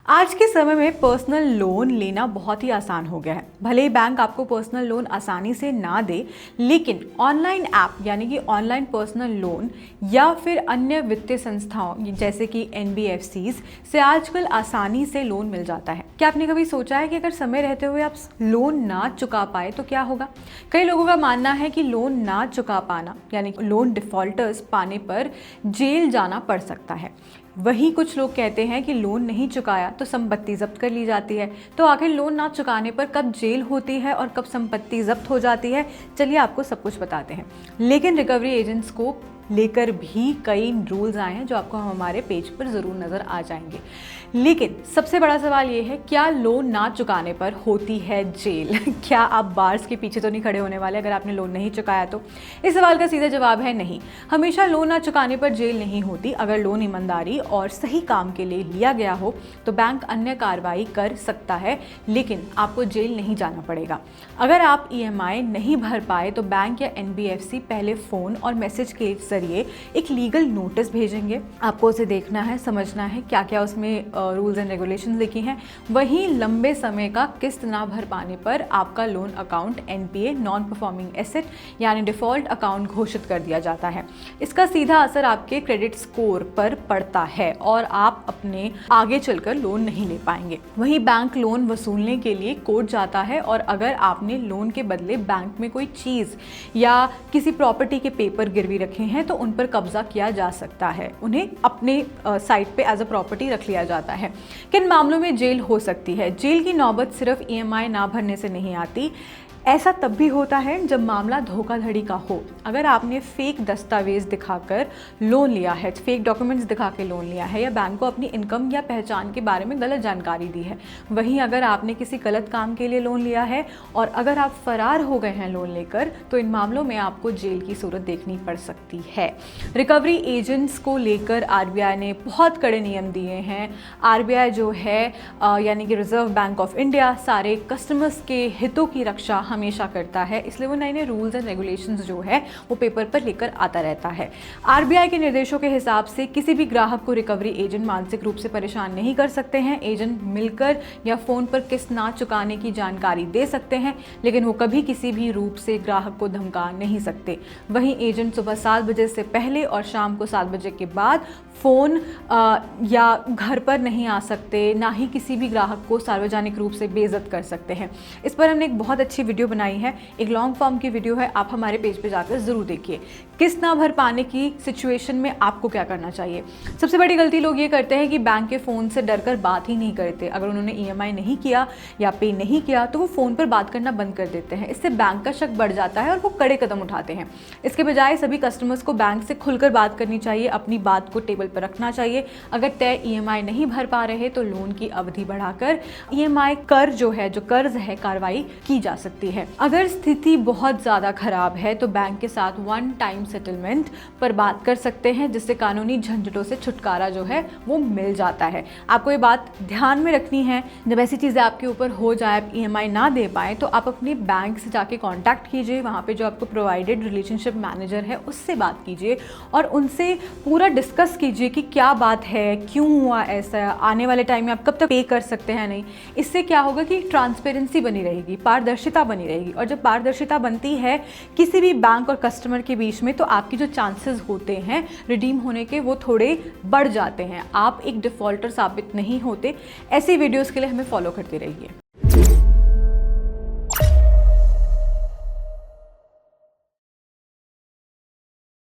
आज के समय में पर्सनल लोन लेना बहुत ही आसान हो गया है। भले ही बैंक आपको पर्सनल लोन आसानी से ना दे, लेकिन ऑनलाइन ऐप यानी कि ऑनलाइन पर्सनल लोन या फिर अन्य वित्तीय संस्थाओं जैसे कि एनबीएफसीज से आजकल आसानी से लोन मिल जाता है। क्या आपने कभी सोचा है कि अगर समय रहते हुए आप लोन ना चुका पाए तो क्या होगा? कई लोगों का मानना है कि लोन ना चुका पाना यानी लोन डिफॉल्टर्स पाने पर जेल जाना पड़ सकता है। वहीं कुछ लोग कहते हैं कि लोन नहीं चुकाया तो संपत्ति जब्त कर ली जाती है। तो आखिर लोन ना चुकाने पर कब जेल होती है और कब संपत्ति जब्त हो जाती है, चलिए आपको सब कुछ बताते हैं। लेकिन रिकवरी एजेंट्स को लेकर भी कई रूल्स आए हैं जो आपको हमारे पेज पर ज़रूर नज़र आ जाएंगे। लेकिन सबसे बड़ा सवाल ये है, क्या लोन ना चुकाने पर होती है जेल? क्या आप बार्स के पीछे तो नहीं खड़े होने वाले अगर आपने लोन नहीं चुकाया तो? इस सवाल का सीधा जवाब है नहीं। हमेशा लोन ना चुकाने पर जेल नहीं होती। अगर लोन ईमानदारी और सही काम के लिए लिया गया हो तो बैंक अन्य कार्रवाई कर सकता है, लेकिन आपको जेल नहीं जाना पड़ेगा। अगर आप ईएमआई नहीं भर पाए तो बैंक या एनबीएफसी पहले फ़ोन और मैसेज के जरिए एक लीगल नोटिस भेजेंगे। आपको उसे देखना है, समझना है क्या क्या उसमें रूल्स एंड रेगुलेशंस लिखी हैं। वहीं लंबे समय का किस्त ना भर पाने पर आपका loan account NPA non performing asset यानी डिफॉल्ट अकाउंट घोषित कर दिया जाता है। इसका सीधा असर आपके क्रेडिट स्कोर पर पड़ता है और आप अपने आगे चलकर लोन नहीं ले पाएंगे। वहीं बैंक लोन वसूलने के लिए कोर्ट जाता है और अगर आपने लोन के बदले बैंक में कोई चीज़ या किसी प्रॉपर्टी के पेपर गिरवी रखे हैं तो उन पर कब्जा किया जा सकता है। उन्हें अपने साइट पे एज अ प्रॉपर्टी रख लिया जाता है। किन मामलों में जेल हो सकती है? जेल की नौबत सिर्फ ईएमआई ना भरने से नहीं आती। ऐसा तब भी होता है जब मामला धोखाधड़ी का हो। अगर आपने फेक दस्तावेज दिखाकर लोन लिया है, फेक डॉक्यूमेंट्स दिखा के लोन लिया है या बैंक को अपनी इनकम या पहचान के बारे में गलत जानकारी दी है। वहीं अगर आपने किसी गलत काम के लिए लोन लिया है और अगर आप फरार हो गए हैं लोन लेकर, तो इन मामलों में आपको जेल की सूरत देखनी पड़ सकती है। रिकवरी एजेंट्स को लेकर आरबीआई ने बहुत कड़े नियम दिए हैं। आरबीआई जो है यानी कि रिजर्व बैंक ऑफ इंडिया सारे कस्टमर्स के हितों की रक्षा हमेशा करता है, इसलिए वो नए नए रूल्स एंड रेगुलेशंस जो है वो पेपर पर लेकर आता रहता है। आरबीआई के निर्देशों के हिसाब से किसी भी ग्राहक को रिकवरी एजेंट मानसिक रूप से परेशान नहीं कर सकते हैं। एजेंट मिलकर या फोन पर किस्त ना चुकाने की जानकारी दे सकते हैं, लेकिन वो कभी किसी भी रूप से ग्राहक को धमका नहीं सकते। वहीं एजेंट सुबह 7 बजे से पहले और शाम को 7 बजे के बाद फ़ोन या घर पर नहीं आ सकते, ना ही किसी भी ग्राहक को सार्वजनिक रूप से बेइज्जत कर सकते हैं। इस पर हमने एक बहुत अच्छी वीडियो बनाई है, एक लॉन्ग फॉर्म की वीडियो है, आप हमारे पेज पे जाकर ज़रूर देखिए। किस्त ना भर पाने की सिचुएशन में आपको क्या करना चाहिए? सबसे बड़ी गलती लोग ये करते हैं कि बैंक के फ़ोन से डरकर बात ही नहीं करते। अगर उन्होंने ईएमआई नहीं किया या पे नहीं किया तो वो फ़ोन पर बात करना बंद कर देते हैं। इससे बैंक का शक बढ़ जाता है और वो कड़े कदम उठाते हैं। इसके बजाय सभी कस्टमर्स को बैंक से खुलकर बात करनी चाहिए, अपनी बात को टेबल पर रखना चाहिए। अगर तय ईएमआई नहीं भर पा रहे तो लोन की अवधि बढ़ाकर ईएमआई कर जो है, जो कर्ज है, कार्रवाई की जा सकती है। अगर स्थिति बहुत ज़्यादा खराब है तो बैंक के साथ वन टाइम सेटलमेंट पर बात कर सकते हैं, जिससे कानूनी झंझटों से छुटकारा जो है वो मिल जाता है। आपको ये बात ध्यान में रखनी है, जब ऐसी चीज़ें आपके ऊपर हो जाए, आप ईएमआई ना दे पाए तो आप अपने बैंक से जाके कांटेक्ट कीजिए। वहाँ पे जो आपको प्रोवाइडेड रिलेशनशिप मैनेजर है उससे बात कीजिए और उनसे पूरा डिस्कस कीजिए कि क्या बात है, क्यों हुआ ऐसा, आने वाले टाइम में आप कब तक पे कर सकते हैं नहीं। इससे क्या होगा कि ट्रांसपेरेंसी बनी रहेगी, पारदर्शिता बनी रहेगी, और जब पारदर्शिता बनती है किसी भी बैंक और कस्टमर के बीच में तो आपकी जो चांसेस होते हैं रिडीम होने के वो थोड़े बढ़ जाते हैं। आप एक डिफ़ॉल्टर साबित नहीं होते। ऐसी वीडियोस के लिए हमें फॉलो करते रहिए।